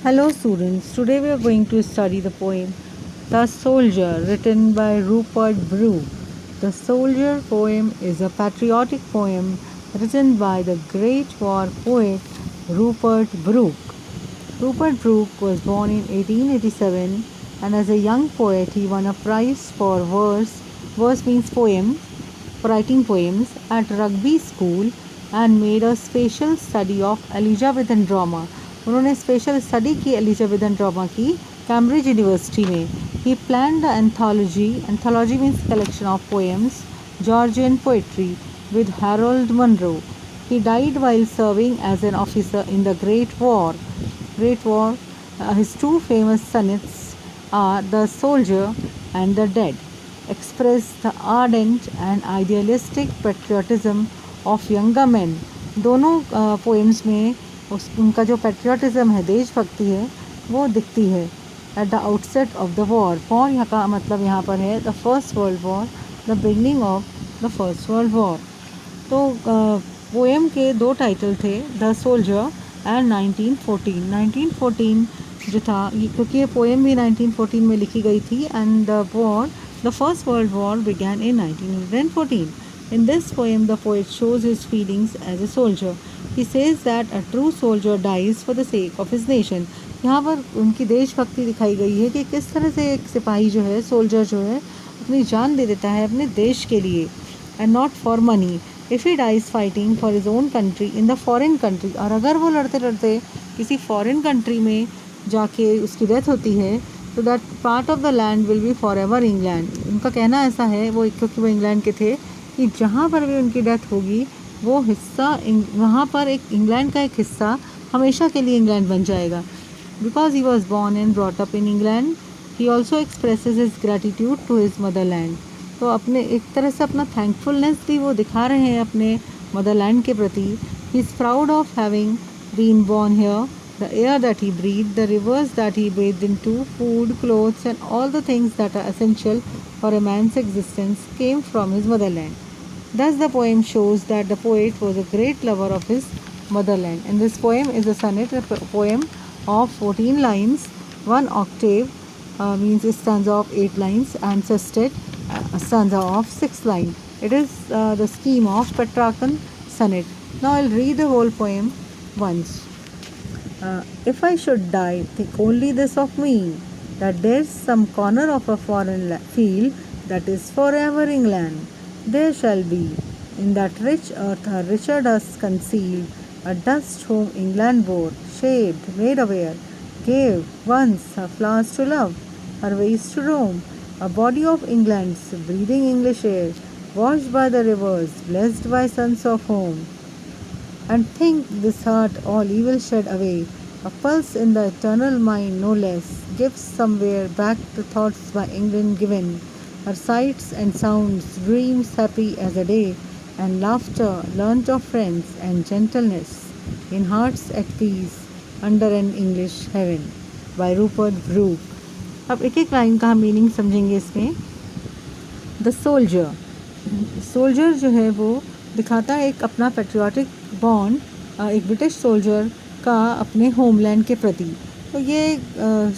Hello students, today we are going to study the poem The Soldier written by Rupert Brooke. The Soldier poem is a patriotic poem written by the great war poet Rupert Brooke. Rupert Brooke was born in 1887 and as a young poet he won a prize for verse means poem, for writing poems at Rugby School and made a special study of Elizabethan drama. उन्होंने special study की Elizabethan drama की Cambridge university में. He plan the anthology means collection of poems Georgian poetry with Harold Monro. He died while serving as an officer in the great war. His two famous sonnets are The Soldier and The Dead, express the ardent and idealistic patriotism of younger men. दोनों poems में उनका जो patriotism है, देशभक्ति है, वो दिखती है. At the outset of the war, war यहाँ का मतलब यहाँ पर है the first world war, the beginning of the first world war. तो पोएम के दो टाइटल थे, द सोल्जर एंड 1914. 1914 जो था, क्योंकि ये पोएम भी 1914 में लिखी गई थी, and the first world war began in 1914. In this poem, the poet shows his feelings as a soldier. He says that a true soldier dies for the sake of his nation. यहाँ पर उनकी देशभक्ति दिखाई गई है कि किस तरह से एक सिपाही जो है, सोल्जर जो है, अपनी जान दे देता है अपने देश के लिए, and not for money. If he dies fighting for his own country in the foreign country, और अगर वो लड़ते लड़ते किसी फॉरेन कंट्री में जाके उसकी डेथ होती है, तो that part of the land will be for ever England. उनका कहना ऐसा है, वो क्योंकि वो इंग्लैंड के थे, कि जहाँ पर भी उनकी डेथ होगी वो हिस्सा वहाँ पर एक इंग्लैंड का एक हिस्सा हमेशा के लिए इंग्लैंड बन जाएगा. Because he was born and brought up in England, he also expresses his gratitude to his motherland. तो अपने एक तरह से अपना थैंकफुलनेस भी वो दिखा रहे हैं अपने मदरलैंड के प्रति. He is proud of having been born here. The air that he breathed, the rivers that he bathed into, food, clothes and all the things that are essential for a man's existence came from his motherland. Thus the poem shows that the poet was a great lover of his motherland. And this poem is a sonnet, a poem of 14 lines, one octave means a stanza of 8 lines, and sestet, a stanza of 6 lines. It is the scheme of Petrarchan sonnet. Now I'll read the whole poem once. If I should die, think only this of me, that there's some corner of a foreign field that is forever England. There shall be in that rich earth a richer dust concealed, a dust whom England bore, shaped, made aware, gave once her flowers to love, her ways to roam, a body of England's breathing English air, washed by the rivers, blessed by sons of home. And think this heart all evil shed away, a pulse in the eternal mind no less, gives somewhere back the thoughts by England given, her sights and sounds, dreams happy as a day, and laughter learnt of friends and gentleness, in hearts at peace, under an English heaven. by Rupert Brooke. अब एक एक line का हम meaning समझेंगे इसमें. The soldier जो है वो दिखाता है एक अपना पेट्रियाटिक बॉन्ड एक ब्रिटिश सोल्जर का अपने होमलैंड के प्रति. तो ये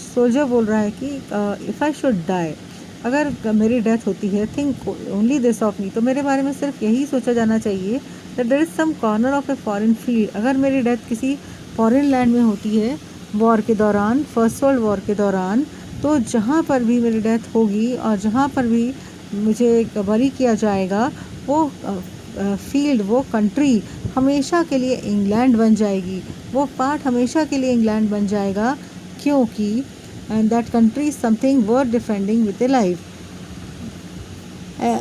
सोल्जर बोल रहा है कि इफ़ आई शुड डाई, अगर मेरी डेथ होती है, think only this of me, तो मेरे बारे में सिर्फ यही सोचा जाना चाहिए that there is some corner of a foreign field. अगर मेरी डेथ किसी फॉरेन लैंड में होती है वॉर के दौरान, फर्स्ट वर्ल्ड वॉर के दौरान, तो जहाँ पर भी मेरी डेथ होगी और जहाँ पर भी मुझे बरी किया जाएगा वो फील्ड, वो कंट्री हमेशा के लिए इंग्लैंड बन जाएगी, वो पार्ट हमेशा के लिए इंग्लैंड बन जाएगा, क्योंकि that country is something worth defending with A life.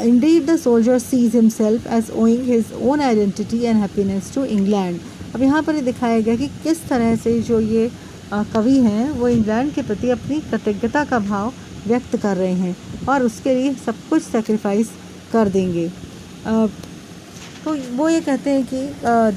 Indeed, the soldier sees himself as owing his own identity and happiness to England. अब यहाँ पर ये दिखाया गया कि किस तरह से जो ये कवि हैं वो इंग्लैंड के प्रति अपनी कृतज्ञता का भाव व्यक्त कर रहे हैं और उसके लिए सब कुछ सेक्रीफाइस कर देंगे. तो वो ये कहते हैं कि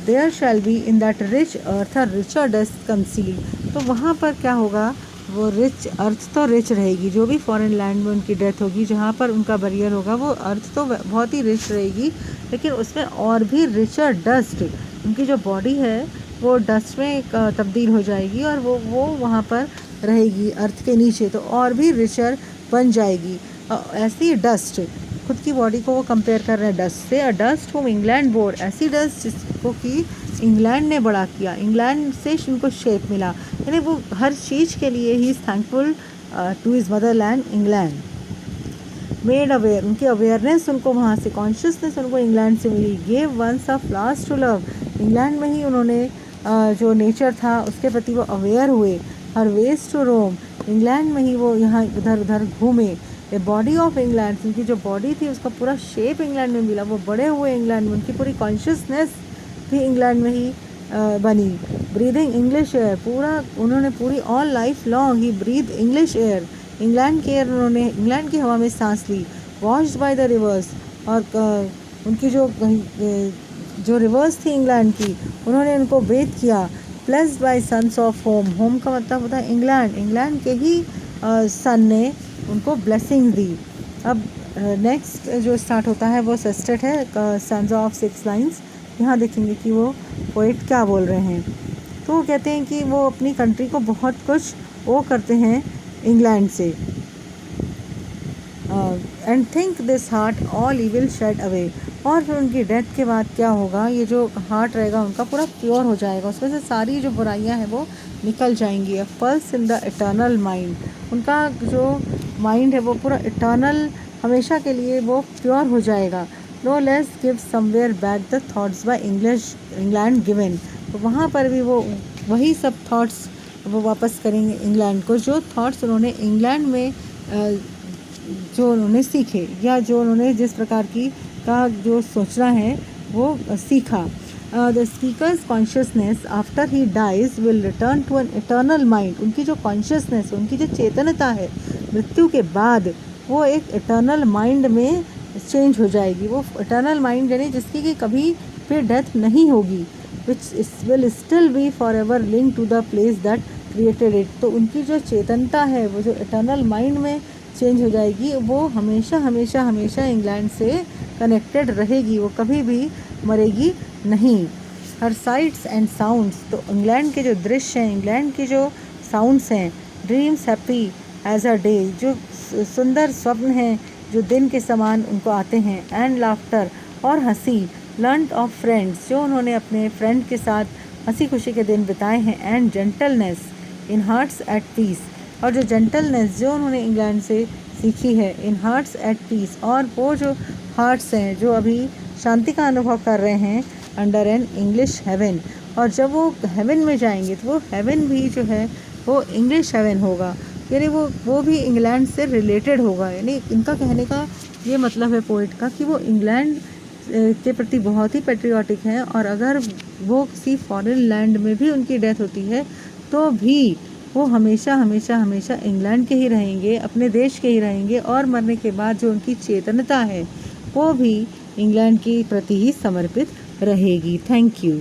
there shall be in that rich earth a richer dust concealed. तो वहाँ पर क्या होगा, वो रिच अर्थ तो रिच रहेगी, जो भी फॉरेन लैंड में उनकी डेथ होगी, जहाँ पर उनका बरियर होगा, वो अर्थ तो बहुत ही रिच रहेगी, लेकिन उसमें और भी रिचर डस्ट, उनकी जो बॉडी है वो डस्ट में तब्दील हो जाएगी और वो वहाँ पर रहेगी अर्थ के नीचे, तो और भी रिचर बन जाएगी। ऐसी डस्ट, खुद की बॉडी को वो कंपेयर कर रहे हैं डस्ट से। अ डस्ट होम इंग्लैंड बोर, ऐसी डस्ट जिसको कि इंग्लैंड ने बड़ा किया, इंग्लैंड से उनको शेप मिला, यानी वो हर चीज़ के लिए he is thankful to his motherland England. Made aware, उनकी अवेयरनेस उनको वहाँ से, कॉन्शियसनेस उनको इंग्लैंड से मिली। Gave once a flowers to love, England में ही उन्होंने जो नेचर था उसके प्रति वो अवेयर हुए। Her ways to roam, England में ही वो यहाँ इधर उधर घूमे। ए बॉडी ऑफ इंग्लैंड, उनकी जो बॉडी थी उसका पूरा शेप इंग्लैंड में मिला, वो बड़े हुए इंग्लैंड में, उनकी पूरी कॉन्शियसनेस भी इंग्लैंड में ही बनी। ब्रीदिंग इंग्लिश एयर, पूरा उन्होंने पूरी ऑल लाइफ लॉन्ग ही ब्रीद इंग्लिश एयर, इंग्लैंड के एयर उन्होंने, इंग्लैंड की हवा में सांस ली। वॉश्ड बाय द रिवर्स, और उनकी जो रिवर्स थी इंग्लैंड की, उन्होंने उनको बेथ किया। Placed by suns of home, home का मतलब होता है इंग्लैंड, इंग्लैंड के ही सन ने उनको ब्लेसिंग दी। अब नेक्स्ट जो स्टार्ट होता है वो सेस्टेट है, सन्स ऑफ 6 लाइन्स। यहाँ देखेंगे कि वो पोइट क्या बोल रहे हैं। तो वो कहते हैं कि वो अपनी कंट्री को बहुत कुछ वो करते हैं इंग्लैंड से। And think this heart all evil shed away, और फिर उनकी डेथ के बाद क्या होगा, ये जो हार्ट रहेगा उनका पूरा प्योर हो जाएगा, उसमें से सारी जो बुराइयां हैं वो निकल जाएंगी। अ pulse in the eternal mind, उनका जो माइंड है वो पूरा इटर्नल हमेशा के लिए वो प्योर हो जाएगा। No less give somewhere back the thoughts by England given, तो वहाँ पर भी वो वही सब थॉट्स वो वापस करेंगे इंग्लैंड को, जो थॉट्स उन्होंने इंग्लैंड में जो उन्होंने सीखे, या जो उन्होंने जिस प्रकार की का जो सोचना है वो सीखा। The speaker's consciousness after he dies will return to an eternal mind, उनकी जो कॉन्शियसनेस, उनकी जो चेतनता है मृत्यु के बाद वो एक इटर्नल माइंड में चेंज हो जाएगी। वो इटर्नल माइंड यानी जिसकी कि कभी भी डेथ नहीं होगी, which will still be forever link to the place that created it, तो उनकी जो चेतनता है वो जो इटर्नल माइंड में चेंज हो जाएगी, वो हमेशा हमेशा हमेशा इंग्लैंड से कनेक्टेड रहेगी, वो कभी भी मरेगी नहीं। हर साइट्स एंड साउंड्स, तो इंग्लैंड के जो दृश्य हैं, इंग्लैंड के जो साउंड्स हैं, dreams happy as a day, जो सुंदर स्वप्न हैं जो दिन के समान उनको आते हैं। एंड लाफ्टर, और हंसी। लर्न ऑफ फ्रेंड्स, जो उन्होंने अपने फ्रेंड के साथ हंसी खुशी के दिन बिताए हैं। And gentleness in hearts at peace, और जो जेंटलनेस जो उन्होंने इंग्लैंड से सीखी है, इन हार्ट्स एट पीस, और वो जो हार्ट्स हैं जो अभी शांति का अनुभव कर रहे हैं अंडर एन इंग्लिश हेवन, और जब वो हेवन में जाएंगे तो वो हेवन भी जो है वो इंग्लिश हेवन होगा, यानी वो भी इंग्लैंड से रिलेटेड होगा। यानी इनका कहने का ये मतलब है पोइट का कि वो इंग्लैंड के प्रति बहुत ही पेट्रियाटिक हैं, और अगर वो किसी फॉरेन लैंड में भी उनकी डेथ होती है तो भी वो हमेशा हमेशा हमेशा इंग्लैंड के ही रहेंगे, अपने देश के ही रहेंगे, और मरने के बाद जो उनकी चेतनता है वो भी इंग्लैंड के प्रति ही समर्पित रहेगी। Thank you.